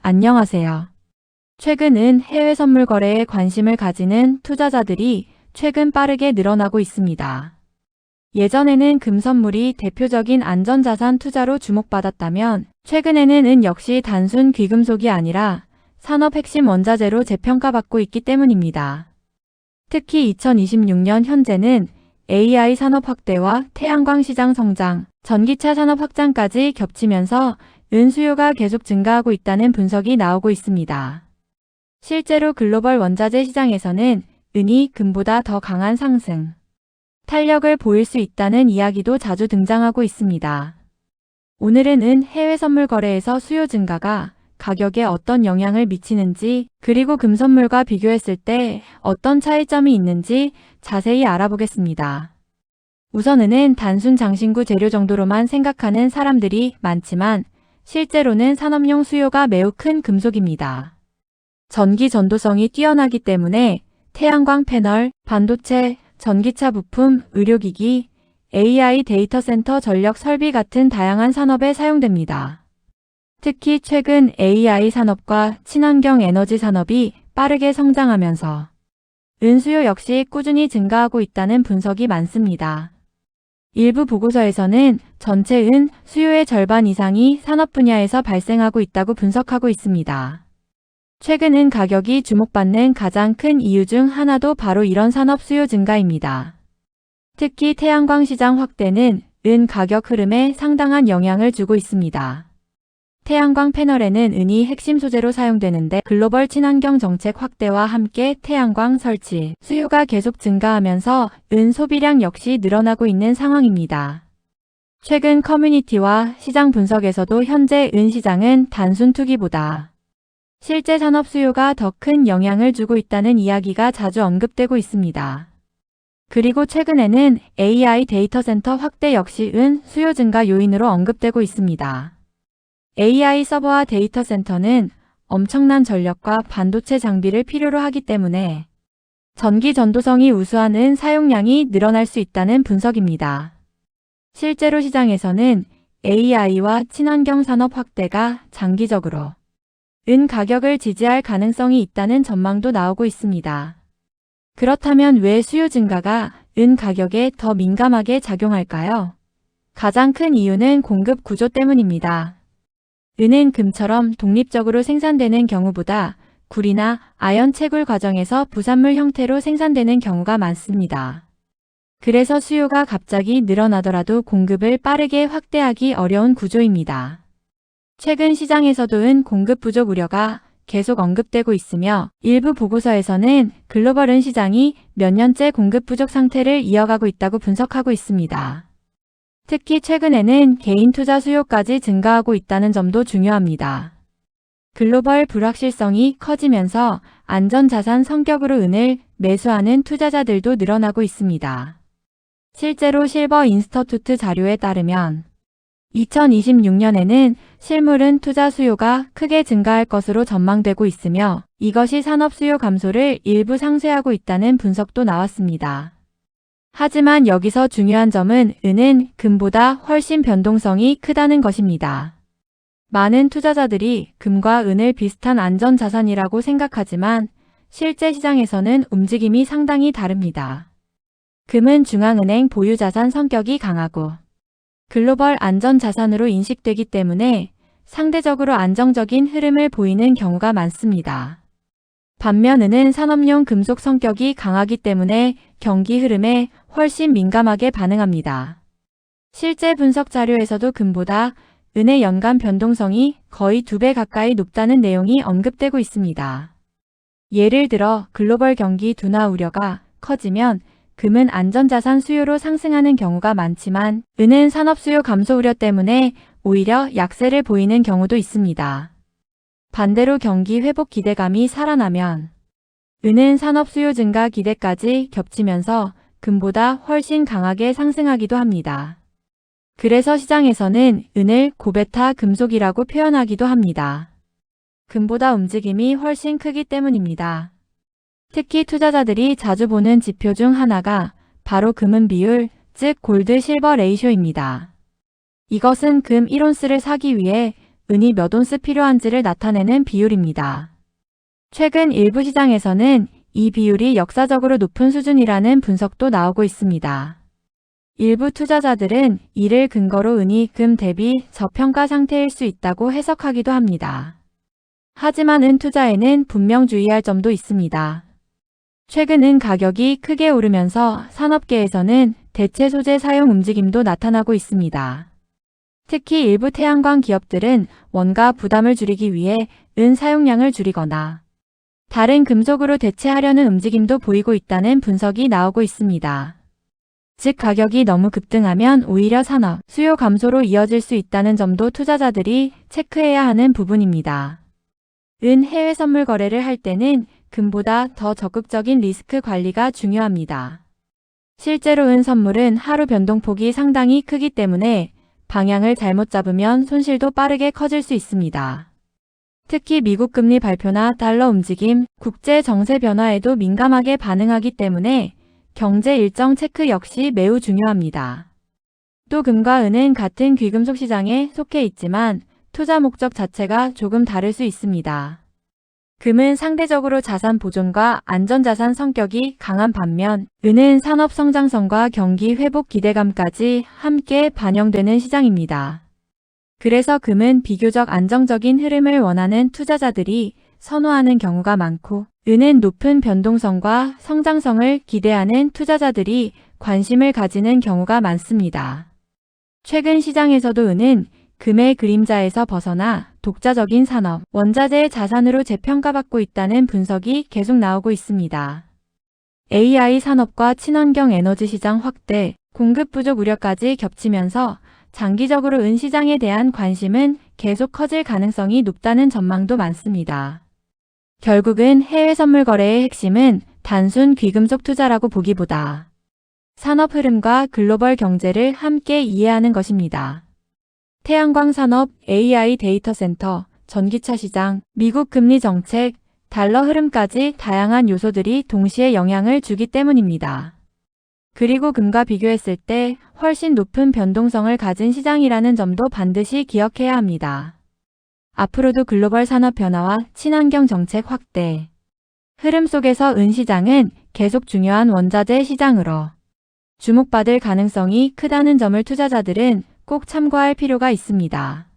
안녕하세요. 최근 해외 선물 거래에 관심을 가지는 투자자들이 최근 빠르게 늘어나고 있습니다. 예전에는 금 선물이 대표적인 안전자산 투자로 주목받았다면 최근에는 은 역시 단순 귀금속이 아니라 산업 핵심 원자재로 재평가받고 있기 때문입니다. 특히 2026년 현재는 AI 산업 확대와 태양광 시장 성장, 전기차 산업 확장까지 겹치면서 은 수요가 계속 증가하고 있다는 분석이 나오고 있습니다. 실제로 글로벌 원자재 시장에서는 은이 금보다 더 강한 상승, 탄력을 보일 수 있다는 이야기도 자주 등장하고 있습니다. 오늘은 은 해외 선물 거래에서 수요 증가가 가격에 어떤 영향을 미치는지, 그리고 금 선물과 비교했을 때 어떤 차이점이 있는지 자세히 알아보겠습니다. 우선 은은 단순 장신구 재료 정도로만 생각하는 사람들이 많지만 실제로는 산업용 수요가 매우 큰 금속입니다. 전기 전도성이 뛰어나기 때문에 태양광 패널, 반도체, 전기차 부품, 의료기기, AI 데이터 센터 전력 설비 같은 다양한 산업에 사용됩니다. 특히 최근 AI 산업과 친환경 에너지 산업이 빠르게 성장하면서 은 수요 역시 꾸준히 증가하고 있다는 분석이 많습니다. 일부 보고서에서는 전체 은 수요의 절반 이상이 산업 분야에서 발생하고 있다고 분석하고 있습니다. 최근 은 가격이 주목받는 가장 큰 이유 중 하나도 바로 이런 산업 수요 증가입니다. 특히 태양광 시장 확대는 은 가격 흐름에 상당한 영향을 주고 있습니다. 태양광 패널에는 은이 핵심 소재로 사용되는데 글로벌 친환경 정책 확대와 함께 태양광 설치, 수요가 계속 증가하면서 은 소비량 역시 늘어나고 있는 상황입니다. 최근 커뮤니티와 시장 분석에서도 현재 은 시장은 단순 투기보다 실제 산업 수요가 더 큰 영향을 주고 있다는 이야기가 자주 언급되고 있습니다. 그리고 최근에는 AI 데이터 센터 확대 역시 은 수요 증가 요인으로 언급되고 있습니다. AI 서버와 데이터 센터는 엄청난 전력과 반도체 장비를 필요로 하기 때문에 전기 전도성이 우수한 은 사용량이 늘어날 수 있다는 분석입니다. 실제로 시장에서는 AI와 친환경 산업 확대가 장기적으로 은 가격을 지지할 가능성이 있다는 전망도 나오고 있습니다. 그렇다면 왜 수요 증가가 은 가격에 더 민감하게 작용할까요? 가장 큰 이유는 공급 구조 때문입니다. 은은 금처럼 독립적으로 생산되는 경우보다 구리나 아연 채굴 과정에서 부산물 형태로 생산되는 경우가 많습니다. 그래서 수요가 갑자기 늘어나더라도 공급을 빠르게 확대하기 어려운 구조입니다. 최근 시장에서도 은 공급 부족 우려가 계속 언급되고 있으며 일부 보고서에서는 글로벌 은 시장이 몇 년째 공급 부족 상태를 이어가고 있다고 분석하고 있습니다. 특히 최근에는 개인 투자 수요까지 증가하고 있다는 점도 중요합니다. 글로벌 불확실성이 커지면서 안전자산 성격으로 은을 매수하는 투자자들도 늘어나고 있습니다. 실제로 실버 인스터투트 자료에 따르면 2026년에는 실물은 투자 수요가 크게 증가할 것으로 전망되고 있으며 이것이 산업 수요 감소를 일부 상쇄하고 있다는 분석도 나왔습니다. 하지만 여기서 중요한 점은 은은 금보다 훨씬 변동성이 크다는 것입니다. 많은 투자자들이 금과 은을 비슷한 안전자산이라고 생각하지만 실제 시장에서는 움직임이 상당히 다릅니다. 금은 중앙은행 보유자산 성격이 강하고 글로벌 안전자산으로 인식되기 때문에 상대적으로 안정적인 흐름을 보이는 경우가 많습니다. 반면 은은 산업용 금속 성격이 강하기 때문에 경기 흐름에 훨씬 민감하게 반응합니다. 실제 분석 자료에서도 금보다 은의 연간 변동성이 거의 2배 가까이 높다는 내용이 언급되고 있습니다. 예를 들어 글로벌 경기 둔화 우려가 커지면 금은 안전자산 수요로 상승하는 경우가 많지만 은은 산업 수요 감소 우려 때문에 오히려 약세를 보이는 경우도 있습니다. 반대로 경기 회복 기대감이 살아나면 은은 산업 수요 증가 기대까지 겹치면서 금보다 훨씬 강하게 상승하기도 합니다. 그래서 시장에서는 은을 고베타 금속이라고 표현하기도 합니다. 금보다 움직임이 훨씬 크기 때문입니다. 특히 투자자들이 자주 보는 지표 중 하나가 바로 금은 비율, 즉 골드 실버 레이쇼입니다. 이것은 금 1온스를 사기 위해 은이 몇 온스 필요한지를 나타내는 비율입니다. 최근 일부 시장에서는 이 비율이 역사적으로 높은 수준이라는 분석도 나오고 있습니다. 일부 투자자들은 이를 근거로 은이 금 대비 저평가 상태일 수 있다고 해석하기도 합니다. 하지만 은 투자에는 분명 주의할 점도 있습니다. 최근 은 가격이 크게 오르면서 산업계에서는 대체 소재 사용 움직임도 나타나고 있습니다. 특히 일부 태양광 기업들은 원가 부담을 줄이기 위해 은 사용량을 줄이거나 다른 금속으로 대체하려는 움직임도 보이고 있다는 분석이 나오고 있습니다. 즉 가격이 너무 급등하면 오히려 산업 수요 감소로 이어질 수 있다는 점도 투자자들이 체크해야 하는 부분입니다. 은 해외 선물 거래를 할 때는 금보다 더 적극적인 리스크 관리가 중요합니다. 실제로 은 선물은 하루 변동폭이 상당히 크기 때문에 방향을 잘못 잡으면 손실도 빠르게 커질 수 있습니다. 특히 미국 금리 발표나 달러 움직임, 국제 정세 변화에도 민감하게 반응하기 때문에 경제 일정 체크 역시 매우 중요합니다. 또 금과 은은 같은 귀금속 시장에 속해 있지만 투자 목적 자체가 조금 다를 수 있습니다. 금은 상대적으로 자산 보존과 안전자산 성격이 강한 반면 은은 산업 성장성과 경기 회복 기대감까지 함께 반영되는 시장입니다. 그래서 금은 비교적 안정적인 흐름을 원하는 투자자들이 선호하는 경우가 많고 은은 높은 변동성과 성장성을 기대하는 투자자들이 관심을 가지는 경우가 많습니다. 최근 시장에서도 은은 금의 그림자에서 벗어나 독자적인 산업, 원자재 자산으로 재평가받고 있다는 분석이 계속 나오고 있습니다. AI 산업과 친환경 에너지 시장 확대, 공급 부족 우려까지 겹치면서 장기적으로 은 시장에 대한 관심은 계속 커질 가능성이 높다는 전망도 많습니다. 결국은 해외 선물 거래의 핵심은 단순 귀금속 투자라고 보기보다 산업 흐름과 글로벌 경제를 함께 이해하는 것입니다. 태양광 산업, AI 데이터 센터, 전기차 시장, 미국 금리 정책, 달러 흐름까지 다양한 요소들이 동시에 영향을 주기 때문입니다. 그리고 금과 비교했을 때 훨씬 높은 변동성을 가진 시장이라는 점도 반드시 기억해야 합니다. 앞으로도 글로벌 산업 변화와 친환경 정책 확대 흐름 속에서 은 시장은 계속 중요한 원자재 시장으로 주목받을 가능성이 크다는 점을 투자자들은 꼭 참고할 필요가 있습니다.